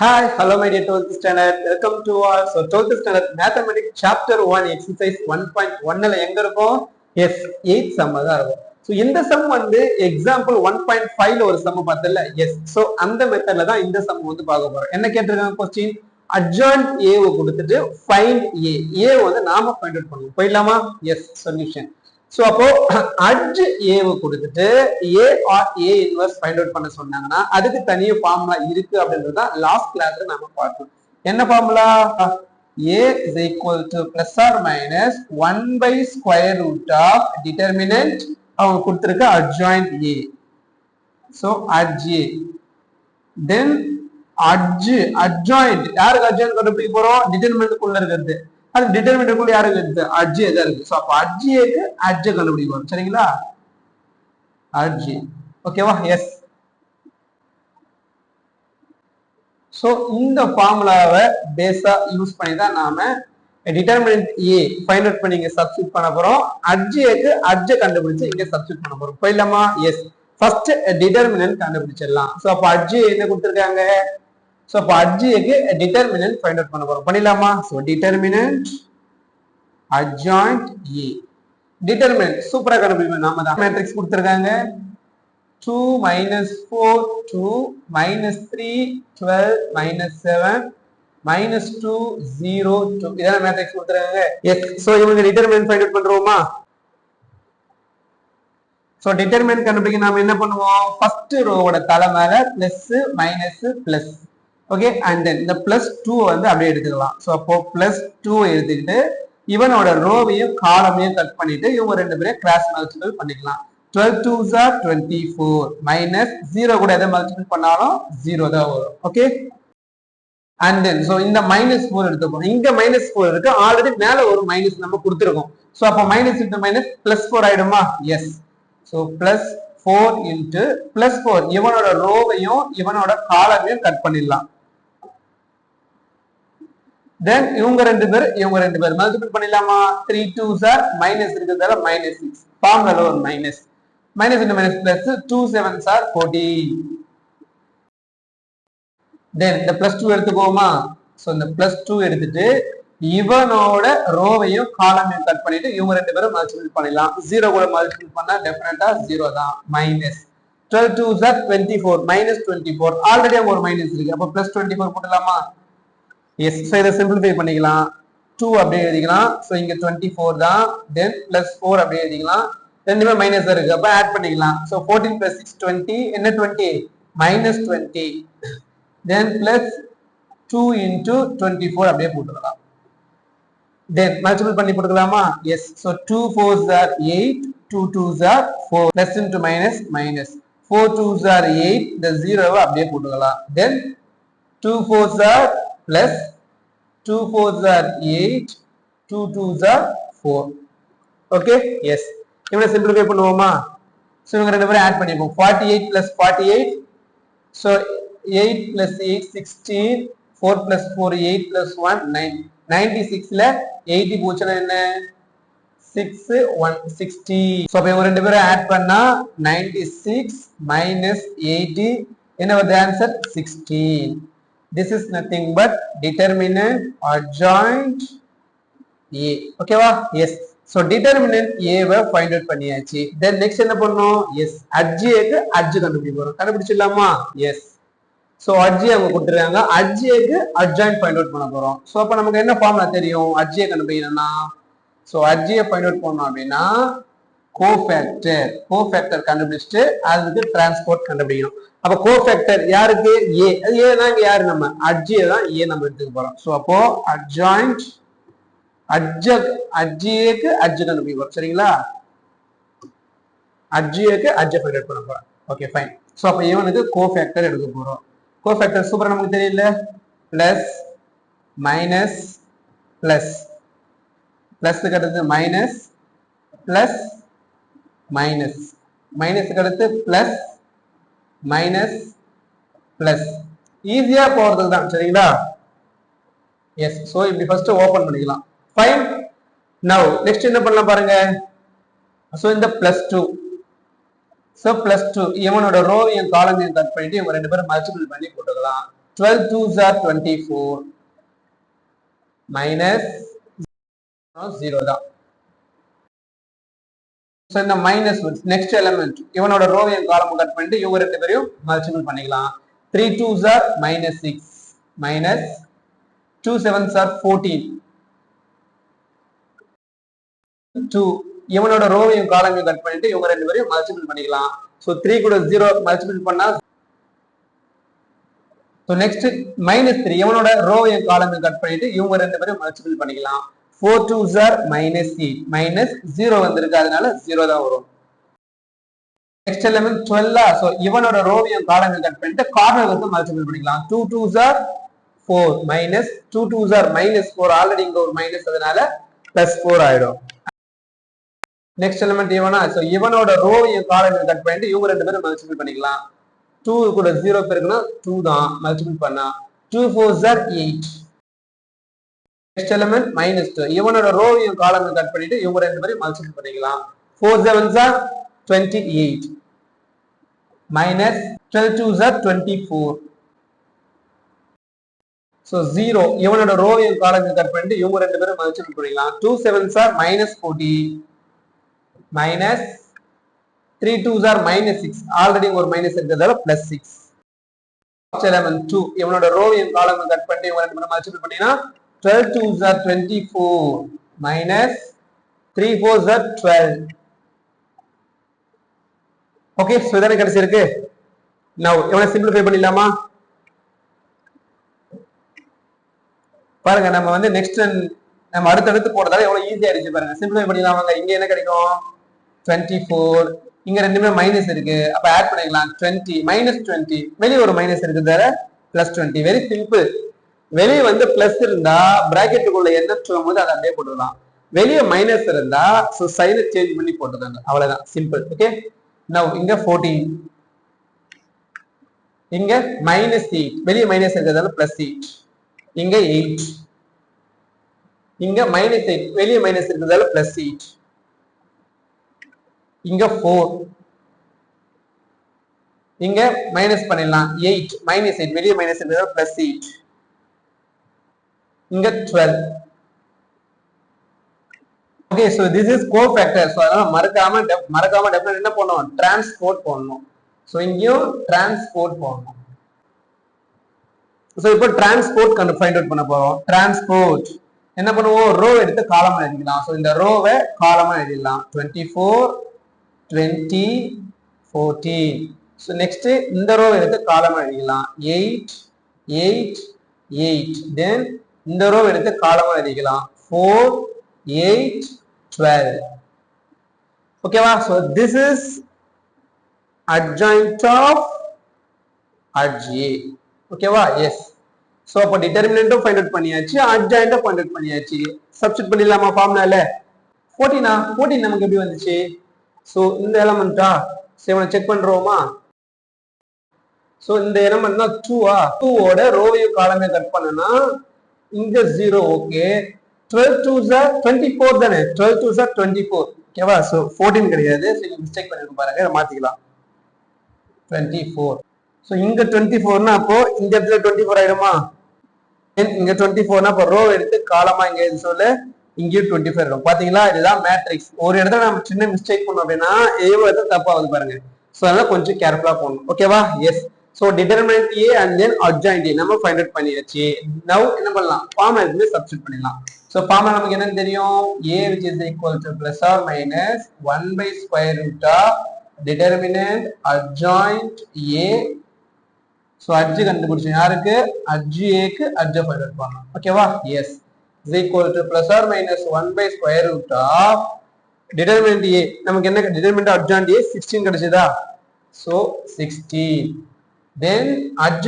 Hi, hello my dear 12th standard. Welcome to our 12th standard mathematics chapter 1 exercise 1.1 ல எங்க இருக்கும்? Yes, 8 sum தான் இருக்கும். So இந்த sum வந்து example 1.5 ல ஒரு sum பார்த்தல. Yes. So அந்த மெத்தட்ல தான் இந்த sum வந்து பார்க்க போறோம். என்ன கேட்டிருக்காங்க question? Adjoint A வை கொடுத்துட்டு find A. A வந்து நாம find out பண்ணுவோம். போயிடலாமா? Yes, solution. So அப்போ adj A வை கொடுத்துட்டு A or A inverse find out பண்ண சொன்னாங்கன்னா அதுக்கு தனியா ஃபார்முலா இருக்கு அப்படின்றத லாஸ்ட் கிளாஸ்ல நாம பார்த்தோம். என்ன formula? A is equal to plus or minus 1 by square root of determinant அவங்க கொடுத்திருக்க adjoint A. So adj A. Then adjoint யாருக்கு adjoint கண்டுபிடிக்க போறோம்? determinant குள்ள இருக்கிறது. அது டிட்டர்மினன்ட் குள்ள யாருக்கு இருக்கு? adj தான் இருக்கு. சோ அப்ப adj க்கு adj கண்டுபிடிப்போம். சரிங்களா? adj. ஓகேவா? எஸ். சோ இந்த ஃபார்முலாவை பேஸா யூஸ் பண்ணி தான் நாம டிட்டர்மினன்ட் A ஃபைண்ட் அவுட் பண்ணி இங்க சப்ஸ்டிட்யூட் பண்ண போறோம். adj க்கு adj கண்டுபிடிச்சு இங்க சப்ஸ்டிட்யூட் பண்ண போறோம். போயிடலாமா? எஸ். ஃபர்ஸ்ட் டிட்டர்மினன்ட் கண்டுபிடிச்சிடலாம். சோ அப்ப adj என்ன கொடுத்திருக்காங்க? சோ அப்ப adj க்கு டிட்டர்மினன்ட் ஃபைண்ட் அவுட் பண்ண போறோம். பண்ணிடலாமா? So determinant adjoint A. Determinant சூப்பரா கண்டுபிடிப்போம். நாம தான் மேட்ரிக்ஸ் கொடுத்திருக்காங்க. 2 minus 4 2 minus 3 12 minus 7 minus 2 0 2 இதான் மேட்ரிக்ஸ் கொடுத்திருக்காங்க. எஸ். சோ இவங்க டிட்டர்மினன்ட் ஃபைண்ட் அவுட் பண்றோமா? சோ டிட்டர்மினன்ட் கண்டுபிடிக்க நாம என்ன பண்ணுவோம்? ஃபர்ஸ்ட் ரோவோட தலை மேல plus minus plus. Okay, and then இந்த பிளஸ் 2 வந்து அப்படியே எடுத்துக்கலாம். சோ அப்போ பிளஸ் 2 எடுத்துக்கிட்டு இவனோட ரோவையும் காலமையும் கட் பண்ணிட்டு இவங்க ரெண்டு பேரும் கிராஸ் மல்டிபிள் பண்ணிக்கலாம். 12 2s are 24 மைனஸ் 0 கூட எதை மல்டிபிள் பண்ணாலும் 0 தான் வரும். ஓகே, அண்ட் தென் சோ இந்த மைனஸ் 4 எடுத்துப்போம். இங்க மைனஸ் 4 இருக்கு, ஆல்ரெடி மேல ஒரு மைனஸ் நம்ம கொடுத்துருக்கோம். சோ அப்ப மைனஸ் இன்டு மைனஸ் பிளஸ் 4 ஆயிடுமா? Yes. So plus 4 into plus 4 இவனோட ரோவையும் இவனோட காலமையும் கட் பண்ணிடலாம். then இவங்க ரெண்டு பேர் மல்டிபிள் பண்ணிடலாமா? 3 2s are மைனஸ் இருக்கிறதால மைனஸ் 6 ஃபார்முலால ஒரு minus into minus plus 2 7s are 14. then இந்த பிளஸ் 2 எடுத்துக்கோமா? சோ இந்த பிளஸ் 2 எடுத்துட்டு இவனோட ரோவையும் காலமையும் கட் பண்ணிட்டு இவங்க ரெண்டு பேரும் மல்டிபிள் பண்ணிடலாம். 0 கூட மல்டிபிள் பண்ணா டெஃபினட்டா 0 தான். Minus 12 2s are 24 minus 24 already அங்க ஒரு மைனஸ் இருக்கு. அப்ப பிளஸ் 24 போடலாமா? எஸ். சோ இதை சிம்பிளிஃபை பண்ணிக்கலாம். 2 அப்படியே எழுதிக்கலாம். சோ இங்க 24 தான். தென் பிளஸ் 4 அப்படியே எழுதிக்கலாம். ரெண்டுமே மைனஸ் இருக்கு, அப்ப ஆட் பண்ணிக்கலாம். சோ 14 plus 6 20 என்ன 20 மைனஸ் 20. தென் பிளஸ் 2 into 24 அப்படியே போட்டுக்கலாம். தென் மல்டிபிள் பண்ணி போட்டுக்கலாமா? Yes. So 2 4s are 8 2 2s are 4 plus into minus minus 4 2s are 8 இந்த 0வை அப்படியே போட்டுக்கலாம். Then 2 4s are plus 2 4s are 8 2 2s are 4. Okay, yes. இவனை சிம்பிளிஃபை பண்ணுவோமா? சோ இவங்க ரெண்டு பேரும் ஆட் பண்ணிப்போம். 48 plus 48 so 8 plus 8 16 4 plus 4 8 plus 1 9 96 ல 80 போச்சுனா என்ன? 6 1 60. சோ அப்ப இவங்க ரெண்டு பேரும் ஆட் பண்ணா 96 minus 80 என்ன வருது? Answer 16. This is nothing but determinant adjoint A. ஓகேவா? எஸ். சோ டிட்டர்மினன்ட் A வை ஃபைண்ட் அவுட் பண்ணியாச்சு. தென் நெக்ஸ்ட் என்ன பண்ணனும்? எஸ். adj க்கு adj கண்டுபிடிக்க போறோம். கண்டுபிடிச்சிடலாமா? எஸ். சோ adj அவங்க கொடுத்திருக்காங்க. adj க்கு adjoint ஃபைண்ட் அவுட் பண்ண போறோம். சோ அப்ப நமக்கு என்ன ஃபார்முலா தெரியும்? adj கண்டுபிடிக்கணும்னா சோ adj ஃபைண்ட் அவுட் பண்ணனும் அப்படினா கோஃபேக்டர் கண்டுபிடிச்சிட்டு அதுக்கு டிரான்ஸ்போர்ட் கண்டுபிடிக்கணும். அப்ப கோஃபேக்டர் யாருக்கு? A. அது A தான் இங்க யாரு? நம்ம adj தான் A நம்ம எடுத்துக்க போறோம். சோ அப்போ adjoint adj க்கு adj கண்டுபிடிக்க போறோம். சரிங்களா? adj க்கு adj ஃபைண்ட் அவுட் பண்ண போறோம். Okay fine. சோ அப்ப இவனுக்கு கோஃபேக்டர் எடுக்க போறோம். கோஃபேக்டர் சூப்பரா நமக்கு தெரியல. பிளஸ் மைனஸ் பிளஸ் பிளஸ்க்கு அடுத்து மைனஸ் பிளஸ் மைனஸ் மைனஸ்க்கு அடுத்து பிளஸ் மைனஸ் பிளஸ் ஈஸியா போறதுக்கு தான். சரிங்களா? எஸ். சோ இப்படி ஃபர்ஸ்ட் ஓபன் பண்ணிக்கலாம். ஃபைன். நவ நெக்ஸ்ட் என்ன பண்ணலாம் பாருங்க. சோ இந்த பிளஸ் 2 So plus 2 இவனோட ரோவையும் காலமையும் கட் பண்ணிட்டு இவங்க ரெண்டு பேரும் மல்டிபிள் பண்ணி போட்டுக்கலாம். 12 2s are 24 minus 0 தான். So இந்த மைனஸ் நெக்ஸ்ட் எலிமெண்ட் இவனோட ரோவையும் காலம் கட் பண்ணிட்டு இவங்க ரெண்டு பேரையும் மல்டிபிள் பண்ணிக்கலாம். 3 2s are minus 6 minus 2 7s are 14 2 இவனோட ரோவையும் காலமையும் கட் பண்ணிட்டு இவங்க ரெண்டு பேரையும் மல்டிபிள் பண்ணிக்கலாம். So 3 கூட 0 மல்டிபிள் பண்ணா so next minus 3 இவனோட ரோவையும் காலமையும் கட் பண்ணிட்டு இவங்க ரெண்டு பேரையும் மல்டிபிள் பண்ணிக்கலாம். 4 2s are minus 8 minus 0 வந்திருக்கு அதனால 0 தான் வரும். நெக்ஸ்ட் எலிமெண்ட் 12 so இவனோட ரோவையும் காலமையும் கட் பண்ணிட்டு கார்னர் வந்து மல்டிபிள் பண்ணிக்கலாம். 2 2s are 4 minus 2 2s are minus 4 already இங்க ஒரு மைனஸ் அதனால plus 4 ஆயிடும். நெக்ஸ்ட் எலிமெண்ட் இவனா so இவனோட ரோவையும் காலமையும் கட் பண்ணிட்டு இவங்க ரெண்டு பேரும் மல்டிபிள் பண்ணிக்கலாம். 2 கூட 0 பெருக்குனா 2 தான் மல்டிபிள் பண்ணா 2 4s are 8. Next element minus 2 இவனோட ரோவையும் காலமையும் கட் பண்ணிட்டு இவங்க ரெண்டு பேரும் மல்டிபிள் பண்ணிக்கலாம். 4 7s are 28 minus 12 2s are 24. so 0 இவனோட ரோவையும் காலமையும் கட் பண்ணிட்டு இவங்க ரெண்டு பேரும் மல்டிபிள் பண்ணிக்கலாம். 2 7s are minus 40 minus 3 2s are minus 6 already ஒரு மைனஸ் இருக்கிறதால plus 6. element 2 இவனோட ரோவையும் காலமையும் கட் பண்ணிட்டு இவங்க ரெண்டு பேரும் மல்டிபிள் பண்ணினா 12 2s are 24 minus 3 4s are 12. Okay so இதானே கிடைச்சிருக்கு. now இவனை சிம்பிளிஃபை பண்ணிடலாமா? பாருங்க நம்ம வந்து நெக்ஸ்ட் நம்ம அடுத்து போறதால எவ்வளவு ஈஸியா ஆயிடுச்சு பாருங்க. சிம்பிளிஃபை பண்ணிடலாமாங்க. இங்க என்ன கிடைக்கும் 24 இங்க ரெண்டுமே மைனஸ் இருக்கு அப்ப ஆட் பண்ணிக்கலாம் 20 minus 20 வெளியே ஒரு மைனஸ் இருக்குதால plus 20. Very simple. வெளியே வந்து பிளஸ் இருந்தா பிராக்கெட்டுக்குள்ள என்ன சொல்லும்போது அதை அப்படியே போட்டுடலாம். வெளியே மைனஸ் இருந்தா சோ சைனை சேஞ்ச் பண்ணி போட்டுதாங்க அவ்வளவுதான் சிம்பிள். ஓகே நவ் இங்க 14 இங்க minus 8 வெளியே மைனஸ் இருக்கிறதால plus 8 இங்க 8 இங்க minus 8 வெளியே மைனஸ் இருக்கிறதால plus 8 இங்க 4 இங்க மைனஸ் பண்ணிடலாம் 8 minus 8 வெளியே மைனஸ் இருக்கிறதால plus 8 இங்க 12. Okay so this is cofactor. So அதனால மறக்காம டெஃபினட் என்ன பண்ணனும் டிரான்ஸ்போர்ட் பண்ணனும். சோ இங்கேயும் டிரான்ஸ்போர்ட் பண்ணனும். சோ இப்போ டிரான்ஸ்போர்ட் ஃபைண்ட் அவுட் பண்ண போறோம். டிரான்ஸ்போர்ட் என்ன பண்ணுவோம் ரோ எடுத்து காலமா எழுதிக்கலாம். சோ இந்த ரோவை காலமா எழுதிடலாம் 24 20 14. சோ நெக்ஸ்ட் இந்த ரோ எடுத்து காலமா எழுதிக்கலாம் 8 8 8. தென் இந்த ரோ எடுத்து காலமா எழுதிக்கலாம் 4 8 12. ஓகேவா? So this is adjoint of adj. ஓகேவா? எஸ். சோ அப்ப டிட்டர்மினன்ட்டும் ஃபைண்ட் அவுட் பண்ணியாச்சு, adjoint ஃபைண்ட் அவுட் பண்ணியாச்சு. சப்ஸ்டிட்யூட் பண்ணிடலாமா ஃபார்முலால? 14 நமக்கு எப்படி வந்துச்சு? சோ இந்த எலிமெண்டா சேவன செக் பண்றோமா? சோ இந்த எலிமெண்ட் தான் 2 ஓட ரோவையும் காலமையும் கட் பண்ணனா இங்க 0. ஓகே 12 2s are 24 தானே 12 2s are 24. ஓகேவா? சோ 14 கிடையாது. சோ இங்க மிஸ்டேக் பண்ணிருக்கோம் பாருங்க. இத மாத்திக்கலாம் 24. சோ இங்க 24 னா அப்போ இந்த இடத்துல 24 ஆயிடுமா? இங்க 24 னா அப்ப ரோ எடுத்து காலமா இங்க எழுதி சொல்ல இங்க 25 ஆயிடும். பாத்தீங்களா? இதுதான் மேட்ரிக்ஸ். ஒரு இடத்துல நம்ம சின்ன மிஸ்டேக் பண்ணோம் அப்படினா ஏவோ இடத்துல தப்பா வந்து பாருங்க. சோ அதனால கொஞ்சம் கேர்ஃபுல்லா போகணும். ஓகேவா? S. So determinant A and then adjoint A நம்ம find out பண்ணியாச்சு. now என்ன பண்ணலாம்? ஃபார்முலா இதுல சப்ஸ்டிட்யூட் பண்ணிடலாம். so ஃபார்முலா நமக்கு என்ன தெரியும்? A which is equal to plus or minus 1 by square root of determinant adjoint A. so adj கண்டுபிடிச்சோம் யாருக்கு? adj A க்கு adj find out பண்ணலாம். ஓகேவா? yes is equal to plus or minus 1 by square root of determinant A. நமக்கு என்ன determinant adjoint A 16 கிடைச்சதா? so 16. then adj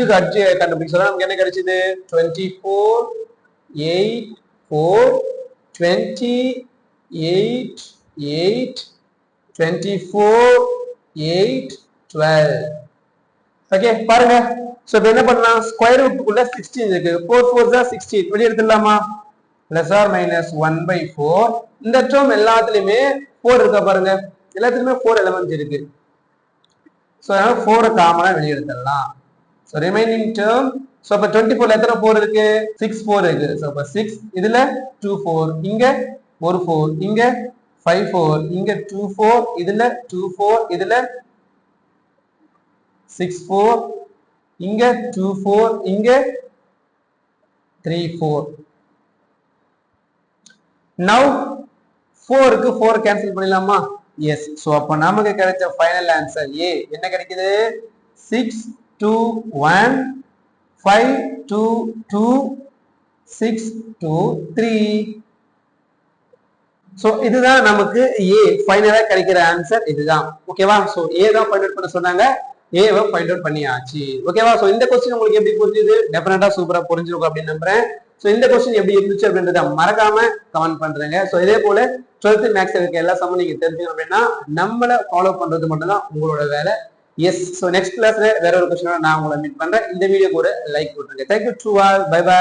கண்டுபிடிச்சா நமக்கு என்ன கிடைச்சது? 24 8 4 20 8 8 24 8 12. ஓகே பாருங்க. சோ இப்போ என்ன பண்ணலாம்? ஸ்கொயர் ரூட்டுக்குள்ள 16 இருக்கு. 4 4s are 16 வெளிய எடுத்துடலாமா? plus or minus 1 by 4. இந்த டேர்ம் எல்லாத்துலயுமே 4 இருக்கா பாருங்க. எல்லாத்துலயுமே 4 எலிமெண்ட்ஸ் இருக்கு. So 4 காமனா வெளிய எடுத்துடலாம். So remaining term சோ அப்ப 24 எத்தனை 4 இருக்கு 6 4 இருக்கு சோ அப்ப 6 இதுல 2 4 இங்க ஒரு 4 இங்க 5 4 இங்க 2 4 இதுல 2 4 இதுல 6 4 இங்க 2 4 இங்க 3 4 now 4 க்கு 4 கேன்சல் பண்ணிடலாமா எஸ் சோ அப்ப நமக்கு கிடைச்ச ஃபைனல் ஆன்சர் ஏ என்ன கிடைக்குது 6 2 1 5 2 2 6 2 3 சோ இதுதான் நமக்கு ஏ ஃபைனலா கிடைக்கிற ஆன்சர் இதுதான் ஓகேவா சோ ஏ தான் ஃபைண்ட் அவுட் பண்ண சொன்னாங்க ஏவை ஃபைண்ட் அவுட் பண்ணியாச்சு ஓகேவா சோ இந்த क्वेश्चन உங்களுக்கு எப்படி புரிஞ்சுது டெஃபினட்டா சூப்பரா புரிஞ்சிருக்கும் அப்படின்னு நம்புறேன் சோ இந்த क्वेश्चन எப்படி இருந்துச்சு அப்படின்றத மறக்காம கமெண்ட் பண்றேங்க சோ இதே போல 12th மேக்ஸ் இருக்க எல்லா சம்ம நீங்க தெரிஞ்சுக்கணும் அப்படின்னா நம்மள ஃபாலோ பண்றது மட்டும் தான் உங்களோட வேலை எஸ் சோ நெக்ஸ்ட் கிளாஸ்ல வேற ஒரு क्वेश्चन நான் உங்களை மீட் பண்றேன் இந்த வீடியோக்கு ஒரு லைக் போட்டுருங்க thank you to all bye by